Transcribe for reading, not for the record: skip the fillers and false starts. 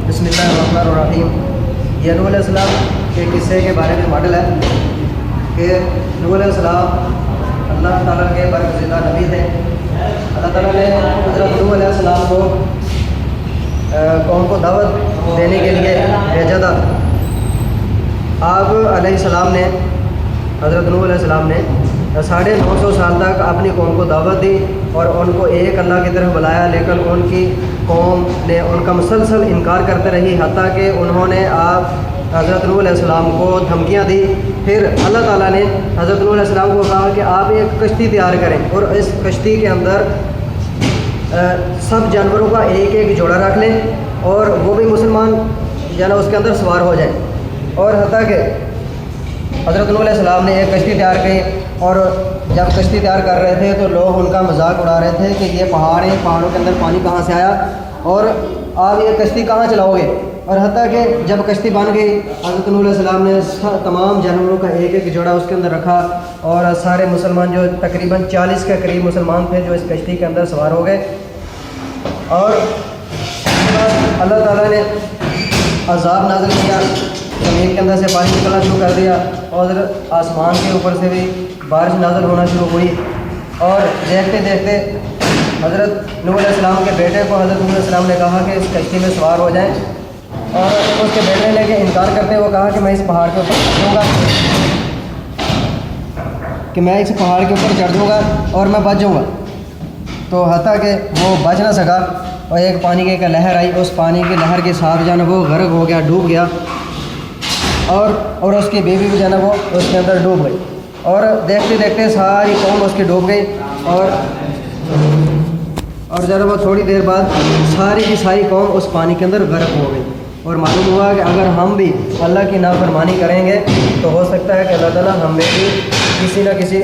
बिस्मिल्लाहिर्रहमानिर्रहीम। ये नूह अलैहिस्सलाम के किस्से के बारे में मॉडल है कि नूह अलैहिस्सलाम अल्लाह ताला के बरगज़िदा नबी थे। अल्लाह ताला ने हज़रत नूह अलैहिस्सलाम को कौम को दावत देने के लिए भेजा था। आप अलैहिस्सलाम ने हज़रत नूह अलैहिस्सलाम ने 950 साल तक अपनी कौम को दावत दी और उनको एक अल्लाह की तरफ बुलाया, लेकिन उनकी कौम ने उनका मुसलसल इनकार करते रही, हत्ता कि उन्होंने आप हज़रत नूह अलैहिस्सलाम को धमकियाँ दी। फिर अल्लाह ताला ने हज़रत नूह अलैहिस्सलाम को कहा कि आप एक कश्ती तैयार करें और इस कश्ती के अंदर सब जानवरों का एक एक जोड़ा रख लें और वो भी मुसलमान यानी उसके अंदर सवार हो जाए। और हत्ता कि हज़रत नूह अलैहिस्सलाम ने एक कश्ती तैयार की और जब कश्ती तैयार कर रहे थे तो लोग उनका मजाक उड़ा रहे थे कि ये पहाड़ है, पहाड़ों के अंदर पानी कहाँ से आया और आप ये कश्ती कहाँ चलाओगे। और हत्ता कि जब कश्ती बन गई हज़रत नूह अलैहिस्सलाम ने तमाम जानवरों का एक एक जोड़ा उसके अंदर रखा और सारे मुसलमान जो तकरीबन 40 के करीब मुसलमान थे जो इस कश्ती के अंदर सवार हो गए। और अल्लाह ताला ने अज़ाब नाज़िल किया, ज़मीन के अंदर से पानी निकलना शुरू कर दिया और आसमान के ऊपर से भी बारिश नाज़िल होना शुरू हुई। और देखते देखते हज़रत नूह अलैहिस्सलाम के बेटे को हज़रत नूह अलैहिस्सलाम ने कहा कि इस कश्ती में सवार हो जाएं और उसके बेटे ने के इनकार करते हुए कहा कि मैं इस पहाड़ के ऊपर चढ़ जाऊँगा, कि मैं इस पहाड़ के ऊपर चढ़ जाऊँगा और मैं बच जाऊँगा। तो हत्ता कि वो बच ना सका और एक पानी की एक लहर आई, उस पानी की लहर के साथ जो है वो गर्क हो गया, डूब गया और उसकी बीवी भी जो है वो उसके अंदर डूब गई। और देखते देखते सारी कौम उसकी डूब गई और जरा वो थोड़ी देर बाद सारी की सारी कौम उस पानी के अंदर गर्क हो गई। और मालूम हुआ कि अगर हम भी अल्लाह की नाफरमानी करेंगे तो हो सकता है कि अल्लाह ताला हमें भी किसी न किसी